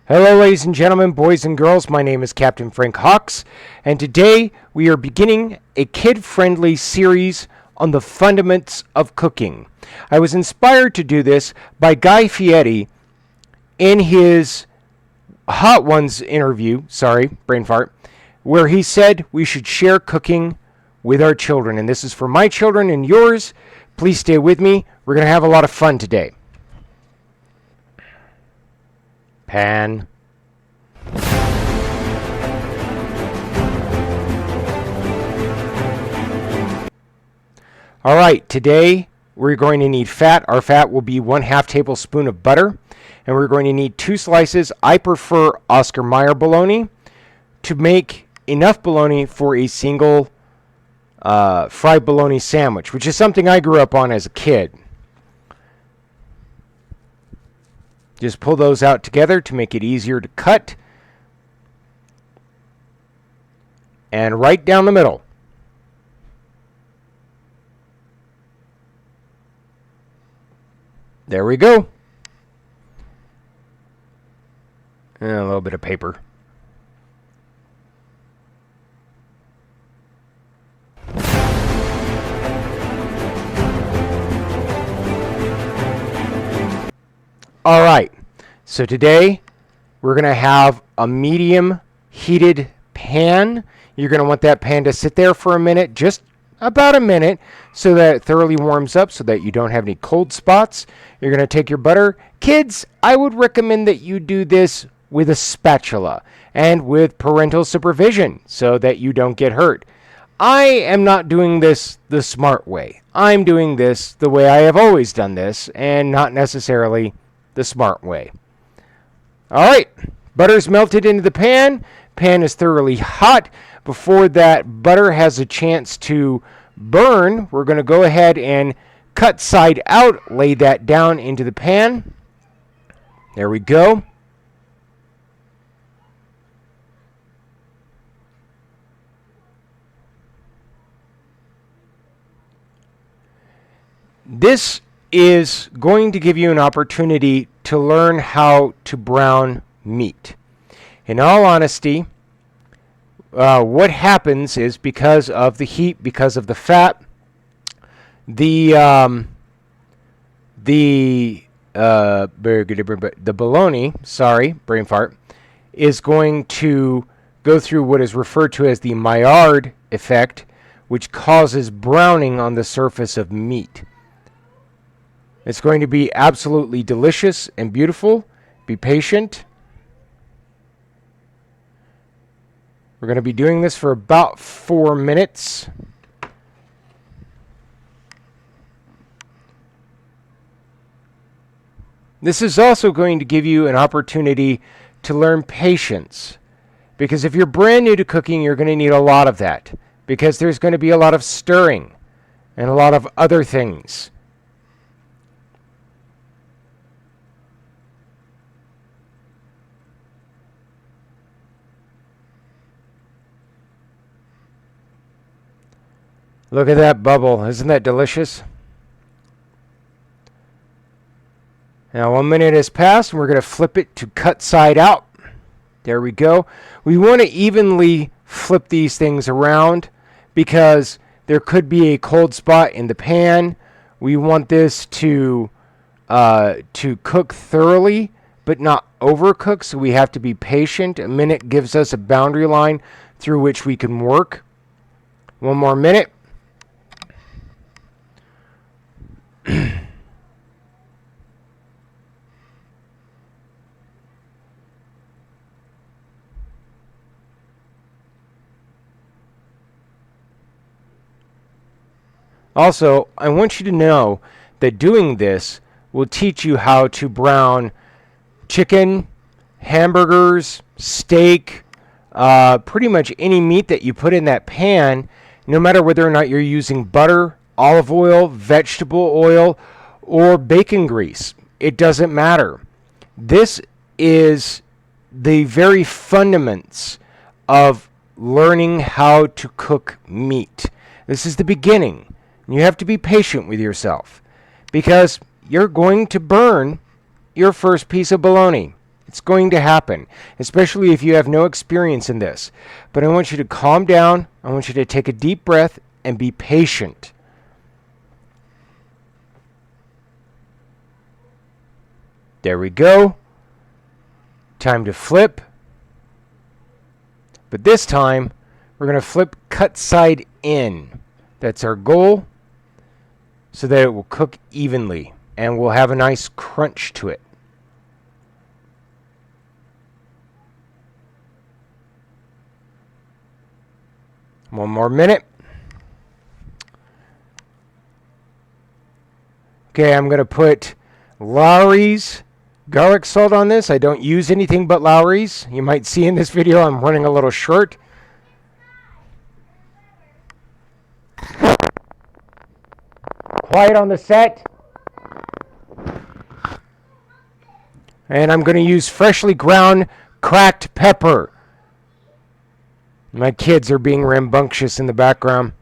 Hello, ladies and gentlemen, boys and girls. My name is Captain Frank Hawks, and today we are beginning a kid-friendly series on the fundamentals of cooking. I was inspired to do this by Guy Fieri in his Hot Ones interview, brain fart, where he said we should share cooking with our children. And this is for my children and yours. Please stay with me. We're going to have a lot of fun today. Pan. All right, today we're going to need fat. Our fat will be 1/2 tablespoon of butter, and we're going to need 2 slices. I prefer Oscar Mayer bologna to make enough bologna for a single fried bologna sandwich, which is something I grew up on as a kid. Just pull those out together to make it easier to cut. And right down the middle. There we go. And a little bit of paper. All right, so today we're going to have a medium heated pan. You're going to want that pan to sit there for a minute, just about a minute, so that it thoroughly warms up so that you don't have any cold spots. You're going to take your butter. Kids, I would recommend that you do this with a spatula and with parental supervision so that you don't get hurt. I am not doing this the smart way. I'm doing this the way I have always done this, and not necessarily the smart way. All right, butter's melted into the pan. Pan is thoroughly hot. Before that butter has a chance to burn, we're going to go ahead and cut side out, lay that down into the pan. There we go. This is going to give you an opportunity to learn how to brown meat. In all honesty, what happens is because of the heat, because of the fat, the bologna, brain fart, is going to go through what is referred to as the Maillard effect, which causes browning on the surface of meat. It's going to be absolutely delicious and beautiful. Be patient. We're going to be doing this for about 4 minutes. This is also going to give you an opportunity to learn patience. Because if you're brand new to cooking, you're going to need a lot of that. Because there's going to be a lot of stirring and a lot of other things. Look at that bubble. Isn't that delicious? Now 1 minute has passed, and we're going to flip it to cut side out. There we go. We want to evenly flip these things around because there could be a cold spot in the pan. We want this to cook thoroughly, but not overcook, so we have to be patient. A minute gives us a boundary line through which we can work. 1 more minute. Also, I want you to know that doing this will teach you how to brown chicken, hamburgers, steak, pretty much any meat that you put in that pan, no matter whether or not you're using butter, olive oil, vegetable oil, or bacon grease. It doesn't matter. This is the very fundamentals of learning how to cook meat. This is the beginning. You have to be patient with yourself because you're going to burn your first piece of bologna. It's going to happen, especially if you have no experience in this. But I want you to calm down. I want you to take a deep breath and be patient. There we go. Time to flip. But this time, we're going to flip cut side in. That's our goal, so that it will cook evenly and we'll have a nice crunch to it. One more minute. Okay, I'm going to put Lawry's garlic salt on this. I don't use anything but Lawry's. You might see in this video I'm running a little short. Quiet on the set. And I'm going to use freshly ground cracked pepper. My kids are being rambunctious in the background.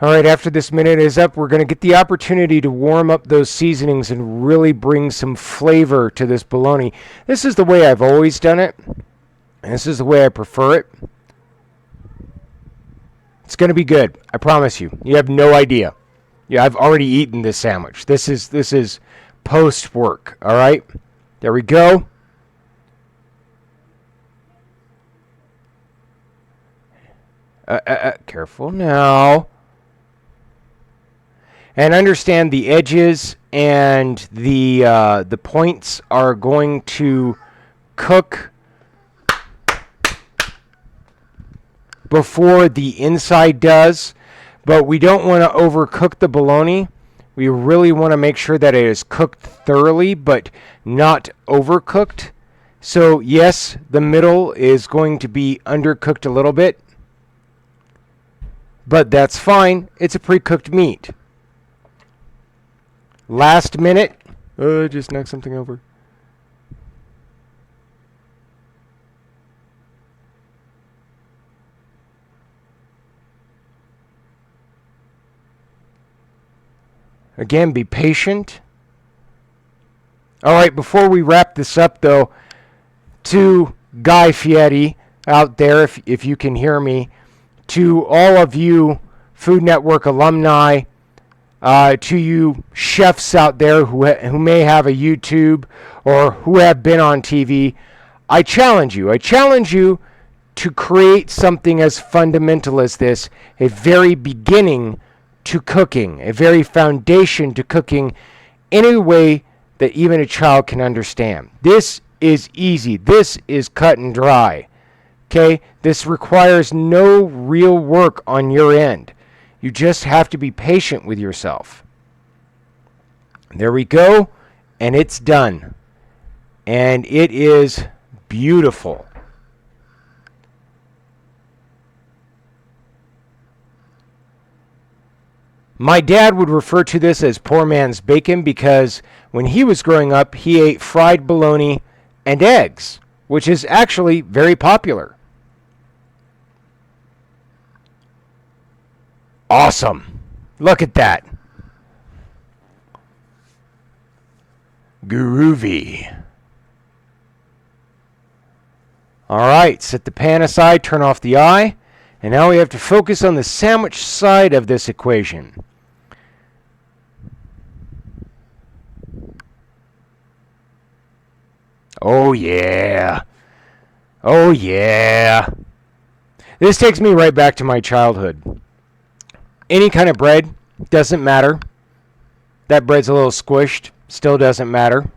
All right, after this minute is up, we're going to get the opportunity to warm up those seasonings and really bring some flavor to this bologna. This is the way I've always done it, and this is the way I prefer it. It's going to be good. I promise you. You have no idea. Yeah, I've already eaten this sandwich. This is post work. All right, there we go. Careful now. And understand the edges and the points are going to cook before the inside does, but we don't want to overcook the bologna. We really want to make sure that it is cooked thoroughly, but not overcooked. So yes, the middle is going to be undercooked a little bit, but that's fine. It's a pre-cooked meat. Last minute. Just knocked something over. Again, be patient. All right, before we wrap this up, though, to Guy Fieri out there, if you can hear me, to all of you Food Network alumni, to you chefs out there who may have a YouTube or who have been on TV, I challenge you. I challenge you to create something as fundamental as this, a very beginning to cooking, a very foundation to cooking in a way that even a child can understand. This is easy. This is cut and dry. Okay? This requires no real work on your end. You just have to be patient with yourself. There we go, and it's done. And it is beautiful. My dad would refer to this as poor man's bacon because when he was growing up, he ate fried bologna and eggs, which is actually very popular. Awesome. Look at that. Groovy. All right, set the pan aside, turn off the eye, and now we have to focus on the sandwich side of this equation. Oh yeah. Oh yeah. This takes me right back to my childhood. Any kind of bread, doesn't matter. That bread's a little squished, still doesn't matter.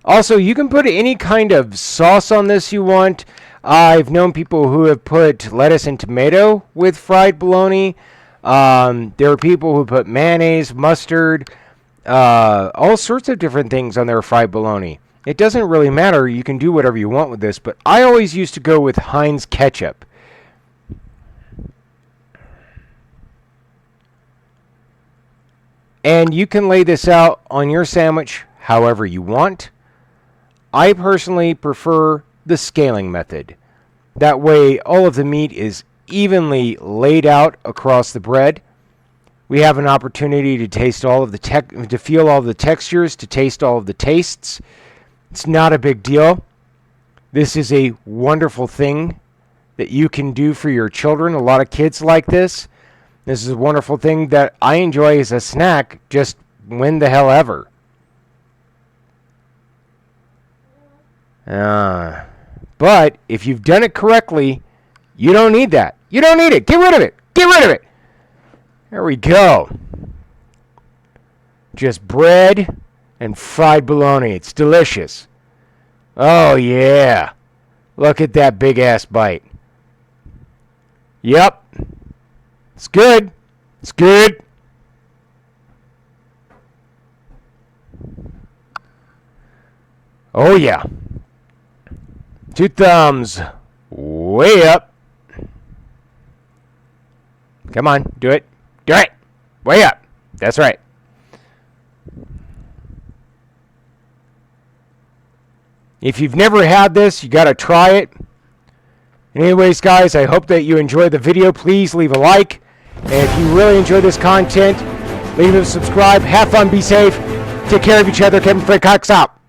Also, you can put any kind of sauce on this you want. I've known people who have put lettuce and tomato with fried bologna. There are people who put mayonnaise, mustard, all sorts of different things on their fried bologna. It doesn't really matter. You can do whatever you want with this, but I always used to go with Heinz ketchup. And you can lay this out on your sandwich however you want. I personally prefer the scaling method. That way, all of the meat is evenly laid out across the bread. We have an opportunity to taste all of the to feel all of the textures, to taste all of the tastes. It's not a big deal. This is a wonderful thing that you can do for your children. A lot of kids like this. This is a wonderful thing that I enjoy as a snack just when the hell ever. But if you've done it correctly, you don't need that. You don't need it. Get rid of it. Get rid of it. There we go. Just bread and fried bologna. It's delicious. Oh, yeah. Look at that big ass bite. Yep. It's good. It's good. Oh, yeah. 2 thumbs way up. Come on, do it. Do it. Way up. That's right. If you've never had this, you got to try it. Anyways, guys, I hope that you enjoyed the video. Please leave a like. And if you really enjoy this content, leave a subscribe. Have fun. Be safe. Take care of each other. Kevin Frank Cox out.